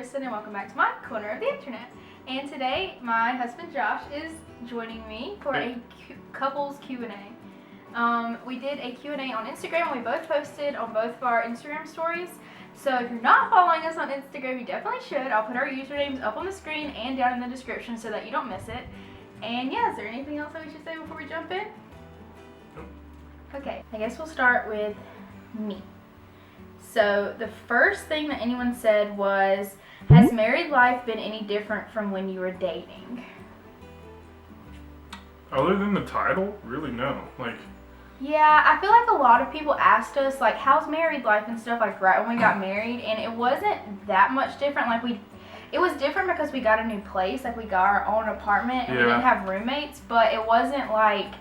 Kristen and welcome back to my corner of the internet. And today my husband Josh is joining me for a couples Q&A. We did a Q&A on Instagram. We both posted on both of our Instagram stories. So if you're not following us on Instagram, you definitely should. I'll put our usernames up on the screen and down in the description so that you don't miss it. And yeah, is there anything else that we should say before we jump in? Okay, I guess we'll start with me. So the first thing that anyone said was, has married life been any different from when you were dating? Other than the title, really no. Yeah, I feel like a lot of people asked us, like, how's married life and stuff, like, right when we got married, and it wasn't that much different. It was different because we got a new place, like, we got our own apartment, and we didn't have roommates, but it wasn't, like,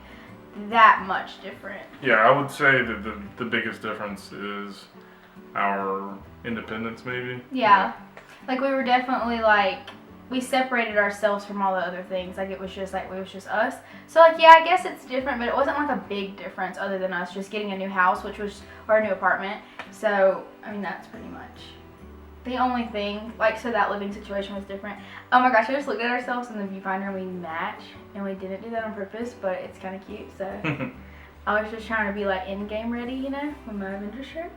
that much different. Yeah, I would say that the biggest difference is our independence, maybe. Yeah. Like, we were definitely, like, we separated ourselves from all the other things. Like, it was just us. So, like, yeah, I guess it's different, but it wasn't, like, a big difference other than us just getting a new house, or a new apartment. So, I mean, that's pretty much the only thing. Like, so that living situation was different. Oh my gosh, I just looked at ourselves in the viewfinder and we match. And we didn't do that on purpose, but it's kind of cute, so. I was just trying to be, like, in-game ready, you know, with my Avengers shirt.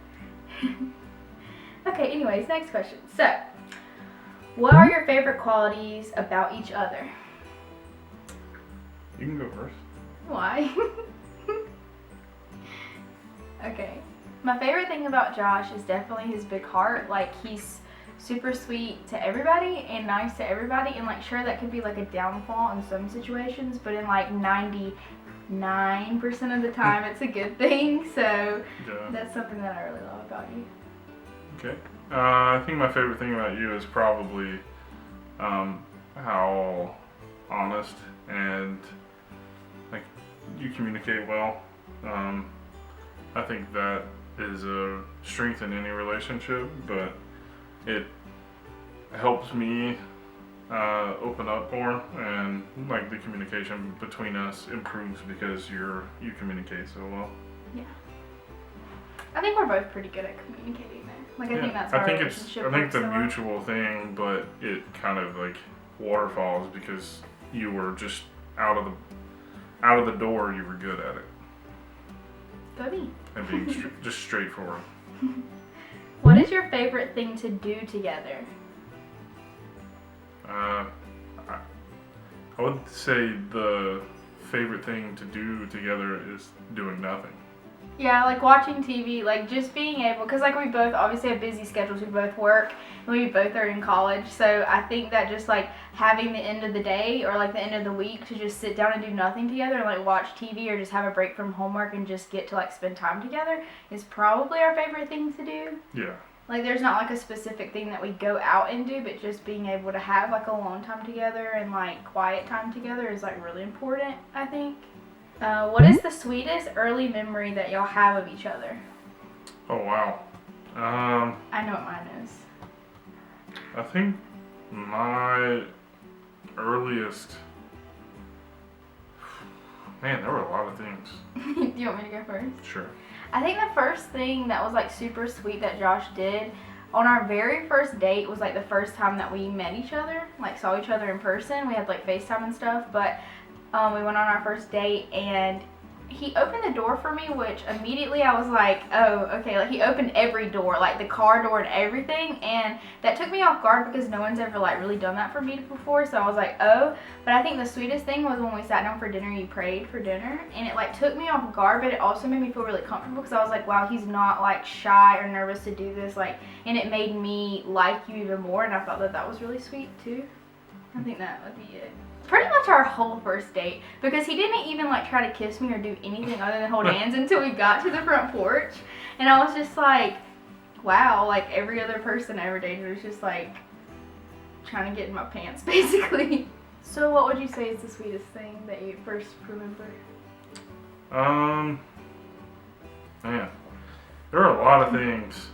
Okay, anyways, next question. So, what are your favorite qualities about each other? You can go first. Why? Okay. My favorite thing about Josh is definitely his big heart. Like, he's super sweet to everybody and nice to everybody. And, like, sure, that could be, like, a downfall in some situations, but in, like, 99% of the time, it's a good thing. So, that's something that I really love about you. Okay. I think my favorite thing about you is probably how honest and, like, you communicate well. I think that is a strength in any relationship, but it helps me open up more, and, like, the communication between us improves because you communicate so well. Yeah. I think we're both pretty good at communicating there. Like, I think that's our relationship. I think it's a mutual thing, but it kind of, like, waterfalls because you were just out of the door. You were good at it. Go me. And being just straightforward. What is your favorite thing to do together? I would say the favorite thing to do together is doing nothing. Yeah, like watching TV, like just being able, because like we both obviously have busy schedules, we both work, and we both are in college, so I think that just like having the end of the day or like the end of the week to just sit down and do nothing together and like watch TV or just have a break from homework and just get to like spend time together is probably our favorite thing to do. Yeah. Like, there's not like a specific thing that we go out and do, but just being able to have like alone time together and like quiet time together is like really important, I think. What is the sweetest early memory that y'all have of each other? Oh, wow. I know what mine is. I think my earliest... Man, there were a lot of things. Do you want me to go first? Sure. I think the first thing that was like super sweet that Josh did on our very first date was like the first time that we met each other, like saw each other in person. We had like FaceTime and stuff, but we went on our first date and he opened the door for me, which immediately I was like, oh, okay. Like, he opened every door, like the car door and everything, and that took me off guard because no one's ever like really done that for me before, so I was like, oh. But I think the sweetest thing was when we sat down for dinner, you prayed for dinner, and it like took me off guard, but it also made me feel really comfortable because I was like, wow, he's not like shy or nervous to do this, like, and it made me like you even more, and I thought that that was really sweet too. I think that would be it. Pretty much our whole first date, because he didn't even like try to kiss me or do anything other than hold hands until we got to the front porch, and I was just like, wow, like every other person I ever dated was just like trying to get in my pants basically. So what would you say is the sweetest thing that you first remember? Man, there are a lot of things.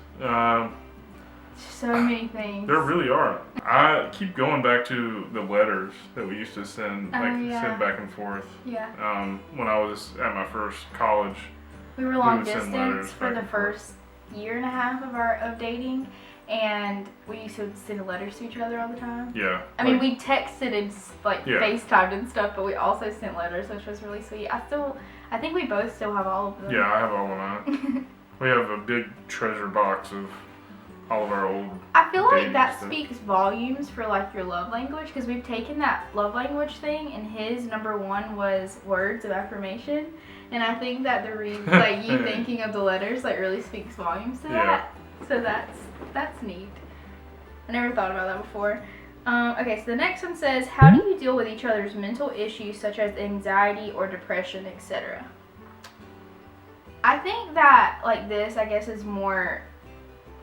So many things. There really are. I keep going back to the letters that we used to send, send back and forth. Yeah. When I was at my first college, we were long distance for the first year and a half of dating, and we used to send letters to each other all the time. Yeah. I mean, we texted and Yeah. FaceTimed and stuff, but we also sent letters, which was really sweet. I think we both still have all of them. Yeah, I have all of mine. We have a big treasure box of all of our old. I feel like dating that stuff. speaks volumes for like your love language, because we've taken that love language thing, and his number one was words of affirmation, and I think that the like you thinking of the letters like really speaks volumes to that. So that's neat. I never thought about that before. Okay, so the next one says, how do you deal with each other's mental issues such as anxiety or depression, etc.? I think that like this, I guess, is more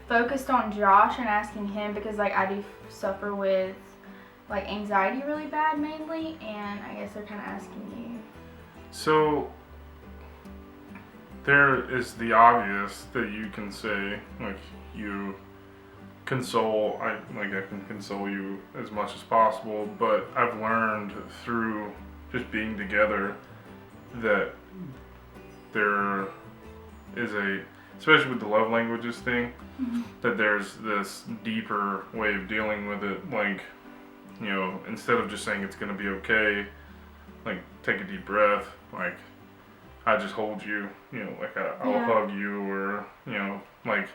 focused on Josh and asking him, because like I do suffer with like anxiety really bad mainly, and I guess they're kind of asking you. So there is the obvious that you can say, like you console. I can console you as much as possible, but I've learned through just being together that there is especially with the love languages thing, that there's this deeper way of dealing with it. Like, you know, instead of just saying it's gonna be okay, like take a deep breath, like I just hold you, you know, like I'll hug you, or, you know, like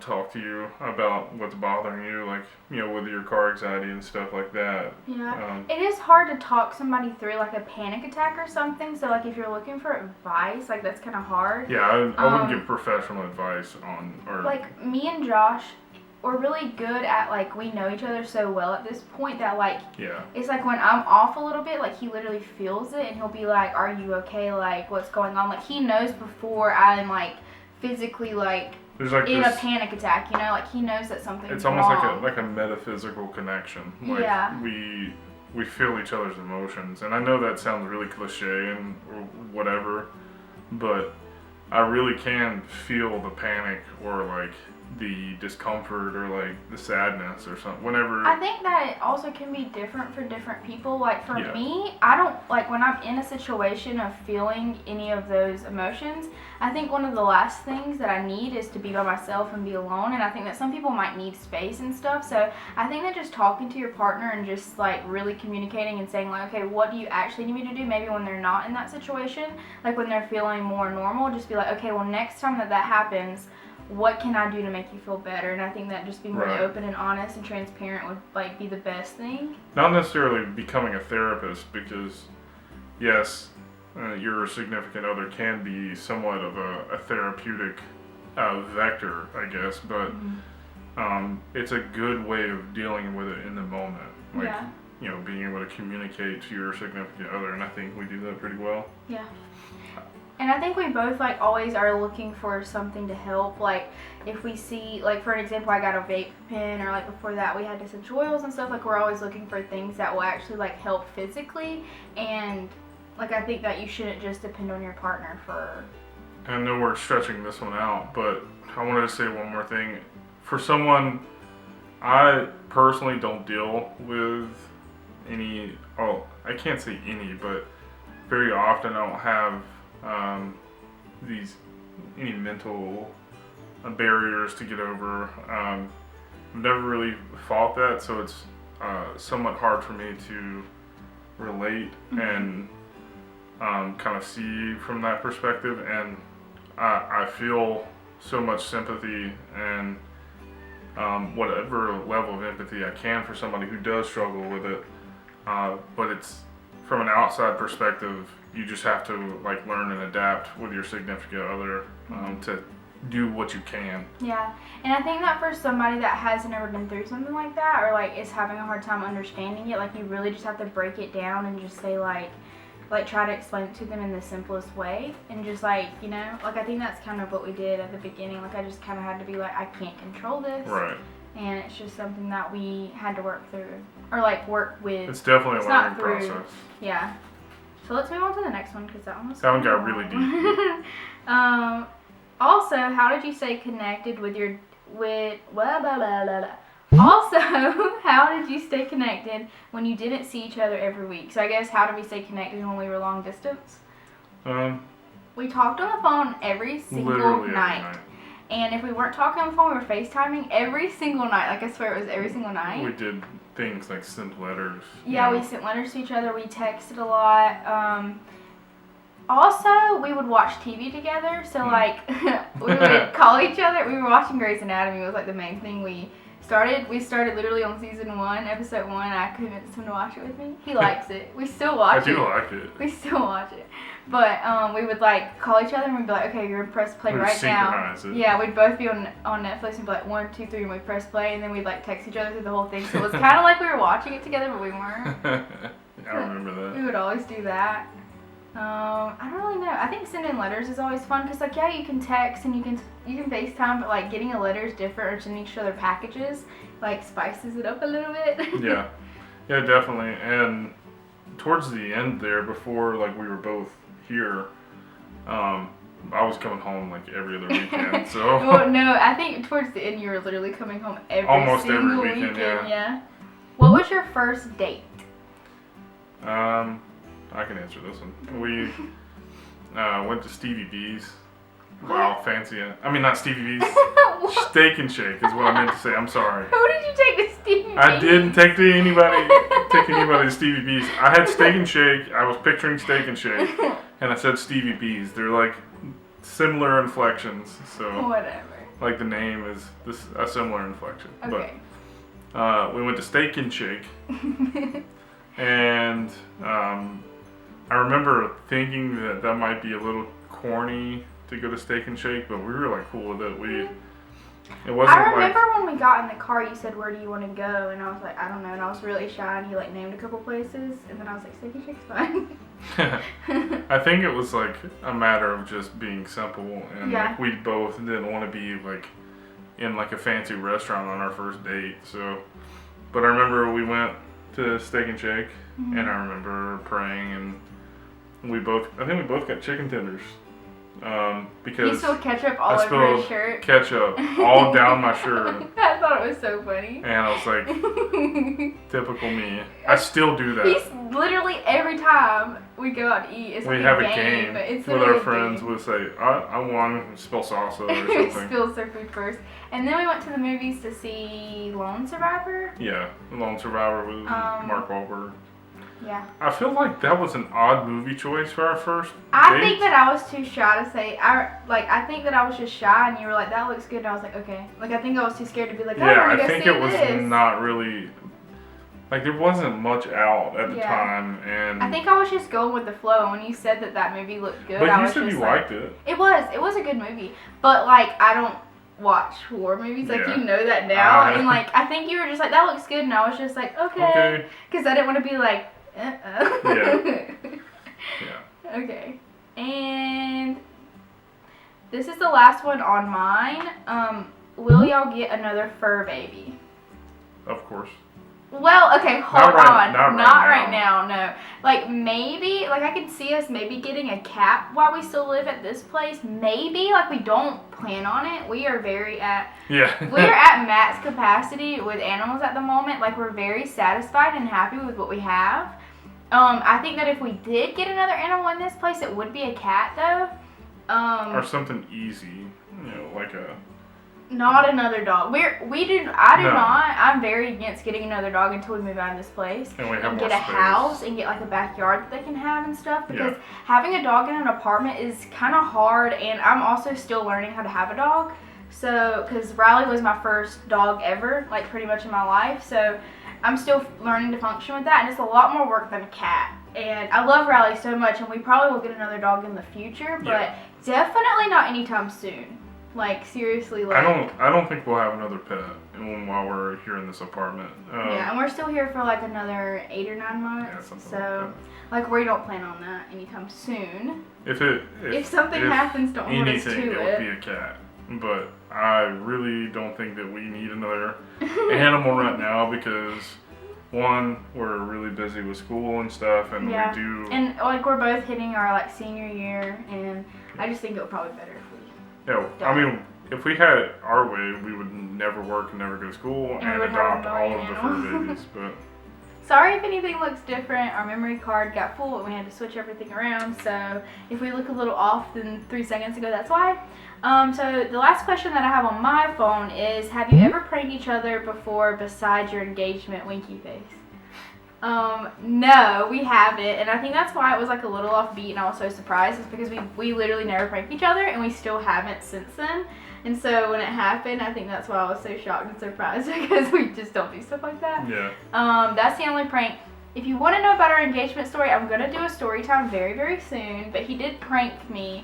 talk to you about what's bothering you, like, you know, with your car anxiety and stuff like that. Yeah. It is hard to talk somebody through like a panic attack or something, so like if you're looking for advice, like that's kind of hard. Yeah, I wouldn't give professional advice on, or like me and Josh, we're really good at like, we know each other so well at this point that like, yeah, it's like when I'm off a little bit, like he literally feels it and he'll be like, are you okay, like what's going on, like he knows before I'm like physically like there's like in this, a panic attack, you know, like he knows that something's it's almost wrong. like a metaphysical connection. Like, yeah, we feel each other's emotions, and I know that sounds really cliche and or whatever, but I really can feel the panic or like the discomfort or like the sadness or something whenever. I think that it also can be different for different people. Like for Yeah. me, I don't like when I'm in a situation of feeling any of those emotions. I think one of the last things that I need is to be by myself and be alone, and I think that some people might need space and stuff. So I think that just talking to your partner and just like really communicating and saying like, okay, what do you actually need me to do, maybe when they're not in that situation, like when they're feeling more normal, just be like, okay, well next time that happens, what can I do to make you feel better? And I think that just being really Right. open and honest and transparent would like be the best thing. Not necessarily becoming a therapist, because yes, your significant other can be somewhat of a therapeutic vector, I guess, but it's a good way of dealing with it in the moment. Like, Yeah. you know, being able to communicate to your significant other, and I think we do that pretty well. Yeah. And I think we both like always are looking for something to help. Like if we see, like for an example, I got a vape pen, or like before that we had essential oils and stuff. Like we're always looking for things that will actually like help physically. And like I think that you shouldn't just depend on your partner for. I know we're stretching this one out, but I wanted to say one more thing. For someone, I personally don't deal with any, I can't say any, but very often I don't have any mental barriers to get over. I've never really fought that, so it's somewhat hard for me to relate and kind of see from that perspective, and I feel so much sympathy and whatever level of empathy I can for somebody who does struggle with it, but it's from an outside perspective. You just have to like learn and adapt with your significant other to do what you can. Yeah, and I think that for somebody that hasn't ever been through something like that, or like is having a hard time understanding it, like you really just have to break it down and just say like try to explain it to them in the simplest way, and just like, you know, like I think that's kind of what we did at the beginning. Like I just kind of had to be like, I can't control this. Right. And it's just something that we had to work through, or like work with. It's definitely a learning through, process. Yeah. So let's move on to the next one, because that one was That one got long. really deep. Also, how did you stay connected with blah, blah, blah, blah, blah. Also, how did you stay connected when you didn't see each other every week? So I guess, how did we stay connected when we were long distance? We talked on the phone every single Literally every night. night. And if we weren't talking on the phone, we were FaceTiming every single night. Like, I swear it was every single night. We did things like send letters. Yeah, we sent letters to each other. We texted a lot. Also, we would watch TV together. So, like, we would call each other. We were watching Grey's Anatomy. It was, like, the main thing we started. We started literally on season 1, episode 1. I convinced him to watch it with me. He likes it. We still watch it. I do like it. We still watch it. But we would, like, call each other and we'd be like, okay, you're gonna press play right now. It. Yeah, we'd both be on Netflix and be like, 1, 2, 3, and we'd press play, and then we'd, like, text each other through the whole thing. So it was kind of like we were watching it together, but we weren't. I remember that. We would always do that. I don't really know. I think sending letters is always fun because, like, yeah, you can text and you can FaceTime, but, like, getting a letter is different, or sending each other packages, like, spices it up a little bit. Yeah, definitely. And towards the end there, before, like, we were both here, I was coming home, like, every other weekend, so. Well, no, I think towards the end you were literally coming home almost single every weekend, yeah. What was your first date? I can answer this one. We went to Stevie B's. Wow, fancy. I mean, not Stevie B's. Steak and Shake is what I meant to say. I'm sorry. Who did you take to Stevie B's? I didn't take anybody to Stevie B's. I had Steak and Shake. I was picturing Steak and Shake, and I said Stevie B's. They're like similar inflections, so whatever. Like the name is a similar inflection. Okay. But we went to Steak and Shake, and I remember thinking that might be a little corny to go to Steak and Shake, but we were like cool with it. It wasn't. I remember when we got in the car, you said, "Where do you want to go?" And I was like, "I don't know." And I was really shy, and you like named a couple places, and then I was like, "Steak and Shake's fine." I think it was like a matter of just being simple, and yeah. Like we both didn't want to be like in like a fancy restaurant on our first date. So, but I remember we went to Steak and Shake, and I remember praying, and I think we both got chicken tenders. Because you spilled ketchup all over your shirt. Ketchup all down my shirt. I thought it was so funny. And I was like, typical me. I still do that. He's literally every time we go out to eat, it's like we have a game with our friends. We'll say, I won, spill salsa or something. Spills their food first. And then we went to the movies to see Lone Survivor. Yeah, Lone Survivor with Mark Wahlberg. Yeah. I feel like that was an odd movie choice for our first date. I think that I was too shy to say. I think that I was just shy, and you were like, "That looks good," and I was like, "Okay." Like, I think I was too scared to be like, I think it was not really. Like, there wasn't much out at the time, and I think I was just going with the flow. And when you said that movie looked good, but I you was said just you like, liked it. It was a good movie, but like I don't watch horror movies, like you know that now, and like I think you were just like, "That looks good," and I was just like, "Okay," because I didn't want to be like. Yeah. Okay. And this is the last one on mine. Will y'all get another fur baby? Of course. Well, okay, hold on. Not right now, no. Like, maybe, like, I could see us maybe getting a cat while we still live at this place. Maybe, like, we don't plan on it. We are we're at max capacity with animals at the moment. Like, we're very satisfied and happy with what we have. I think that if we did get another animal in this place, it would be a cat, though. Or something easy, like a... Not another dog. I'm very against getting another dog until we move out of this place and get a house and get like a backyard that they can have and stuff. Because having a dog in an apartment is kind of hard, and I'm also still learning how to have a dog. So, because Riley was my first dog ever, like pretty much in my life. So, I'm still learning to function with that, and it's a lot more work than a cat. And I love Riley so much, and we probably will get another dog in the future, but definitely not anytime soon. Like, seriously, like... I don't think we'll have another pet while we're here in this apartment. And we're still here for, like, another 8 or 9 months. So, like, we don't plan on that anytime soon. If something happens, don't hold us to it would be a cat. But I really don't think that we need another animal right now because... One, we're really busy with school and stuff, and we do... And, like, we're both hitting our, like, senior year, and I just think it would probably be better if we... Yeah, I mean, if we had it our way, we would never work and never go to school and adopt all of the fur babies, but... Sorry if anything looks different. Our memory card got full and we had to switch everything around. So if we look a little off than 3 seconds ago, that's why. So the last question that I have on my phone is, have you ever pranked each other before besides your engagement winky face? No, we haven't, and I think that's why it was like a little offbeat and I was so surprised, is because we literally never pranked each other and we still haven't since then. And so when it happened, I think that's why I was so shocked and surprised, because we just don't do stuff like that. Yeah. That's the only prank. If you want to know about our engagement story, I'm going to do a story time very, very soon, but he did prank me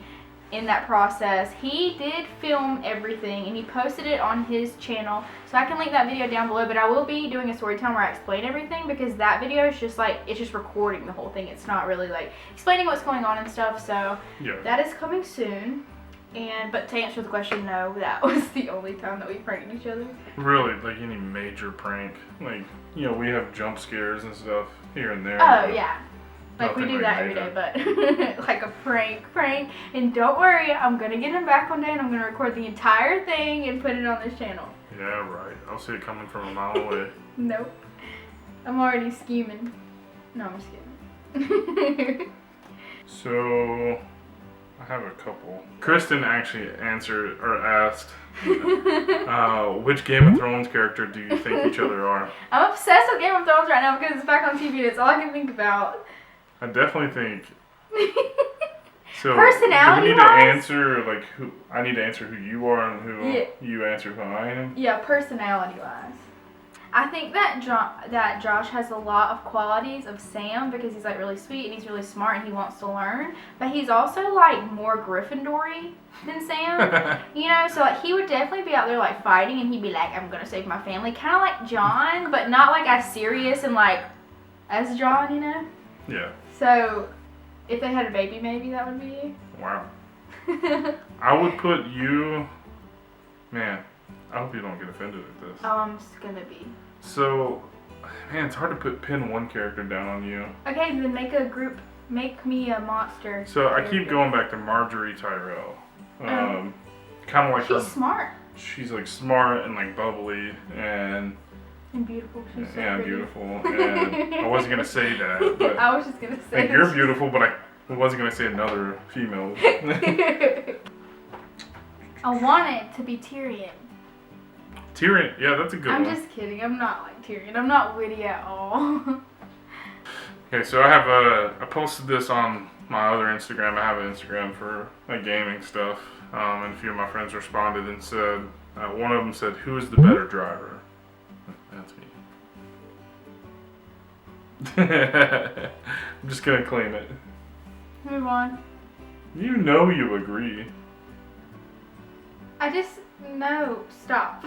in that process. He did film everything and he posted it on his channel, so I can link that video down below, but I will be doing a story time where I explain everything, because that video is just like, it's just recording the whole thing. It's not really like explaining what's going on and stuff, so Yeah. that is coming soon. But to answer the question, no, that was the only time that we pranked each other. Really, like any major prank, like, you know, we have jump scares and stuff here and there. Oh but yeah, like we nothing do like that every day, major. but like a prank. And don't worry, I'm gonna get him back one day and I'm gonna record the entire thing and put it on this channel. Yeah, right. I'll see it coming from a mile away. Nope, I'm already scheming. No, I'm just kidding. So, I have a couple. Kristen actually answered or asked, which Game of Thrones character do you think each other are? I'm obsessed with Game of Thrones right now because it's back on TV and it's all I can think about. I definitely think. So, Personality do we need to wise? answer like who? I need to answer who you are and who Yeah. you answer who I am. Yeah, personality wise. I think that Josh has a lot of qualities of Sam, because he's like really sweet and he's really smart and he wants to learn. But he's also like more Gryffindor-y than Sam. You know, so like he would definitely be out there like fighting and he'd be like, I'm gonna save my family. Kind of like John, but not like as serious and like as John, you know? Yeah. So if they had a baby, maybe that would be you. Wow. I would put you. Man, I hope you don't get offended at this. Oh, I'm just gonna be. So, man, it's hard to pin one character down on you. Okay, then make a group. Make me a monster. So I keep character. going back to Marjorie Tyrell. Kind of like She's her. smart She's like smart and like bubbly and and beautiful. She's so yeah, pretty. beautiful. And I wasn't gonna say that, but I was just gonna say. like you're beautiful, but I wasn't gonna say another female. I want it to be Tyrion. Tyrion, yeah, that's a good I'm one. just kidding. I'm not like Tyrion. I'm not witty at all. Okay, so I posted this on my other Instagram. I have an Instagram for like gaming stuff, and a few of my friends responded and said, one of them said, "Who is the better driver?" That's me. I'm just gonna claim it. Move on. You know you agree. I just no. Stop.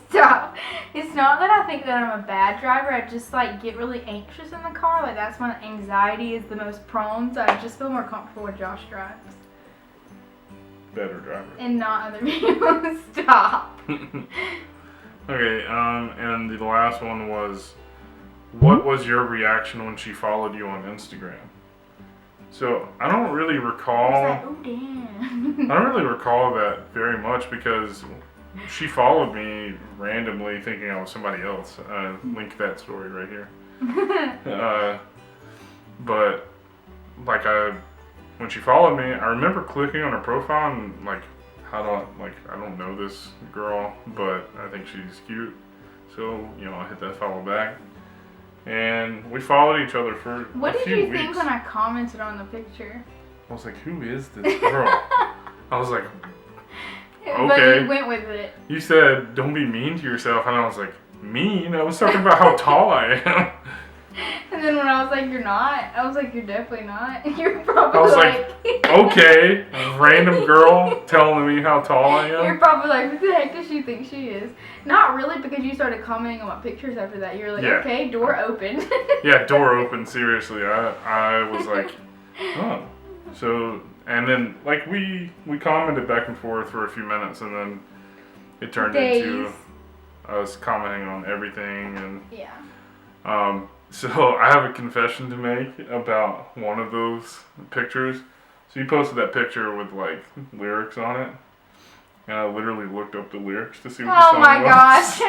Stop. It's not that I think that I'm a bad driver. I just like get really anxious in the car. Like that's when anxiety is the most prone. So I just feel more comfortable when Josh drives Better driver. and not other people. Stop. Okay, and the last one was, what was your reaction when she followed you on Instagram? So I don't really I recall. was like, oh damn. I don't really recall that very much because she followed me randomly thinking I was somebody else. Link that story right here. But like when she followed me, I remember clicking on her profile and like, I don't know this girl, but I think she's cute. So, you know, I hit that follow back. And we followed each other for What a did few you weeks. think when I commented on the picture? I was like, who is this girl? I was like, But Okay. you went with it. you said, don't be mean to yourself. And I was like, mean? I was talking about how tall I am. And then when I was like, you're not, I was like, you're definitely not. You're probably I was like, okay, a random girl telling me how tall I You're am. probably like, what the heck does she think she is? Not really, because you started commenting on my pictures after that. You were like, Yeah. okay, door open. Yeah, door open, seriously. I was like, oh. So, and then, like, we commented back and forth for a few minutes, and then it turned into Days. us commenting on everything. And Yeah. so I have a confession to make about one of those pictures. So you posted that picture with, like, lyrics on it, and I literally looked up the lyrics to see what the Oh song my was. gosh.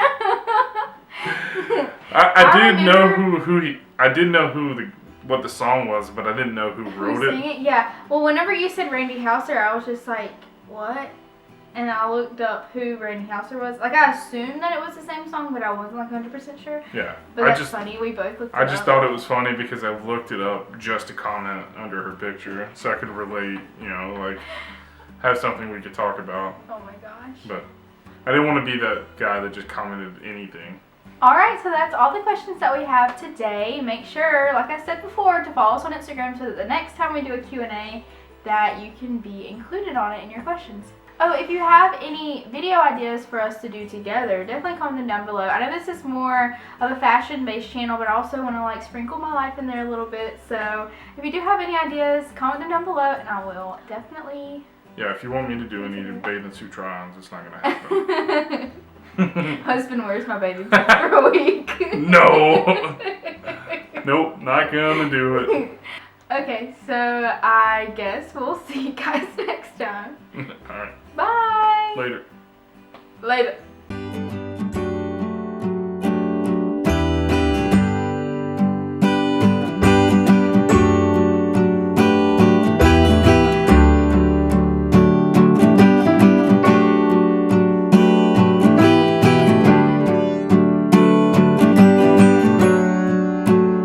I did know remember- I did know what the song was, but I didn't know who wrote sang it. Yeah. Well, whenever you said Randy Houser, I was just like, what? And I looked up who Randy Houser was. Like, I assumed that it was the same song, but I wasn't like 100% sure. Yeah. But that's funny. We both looked it up. I just thought it was funny because I looked it up just to comment under her picture, so I could relate. You know, like have something we could talk about. Oh my gosh. But I didn't want to be that guy that just commented anything. Alright, so that's all the questions that we have today. Make sure, like I said before, to follow us on Instagram so that the next time we do a Q&A that you can be included on it in your questions. Oh, if you have any video ideas for us to do together, definitely comment them down below. I know this is more of a fashion-based channel, but I also want to like sprinkle my life in there a little bit. So if you do have any ideas, comment them down below and I will definitely... Yeah, if you want me to do any bathing suit try-ons, it's not going to happen. Husband wears my bathing suit for a week. No! Nope, not gonna do it. Okay, so I guess we'll see you guys next time. Alright. Bye! Later. Later.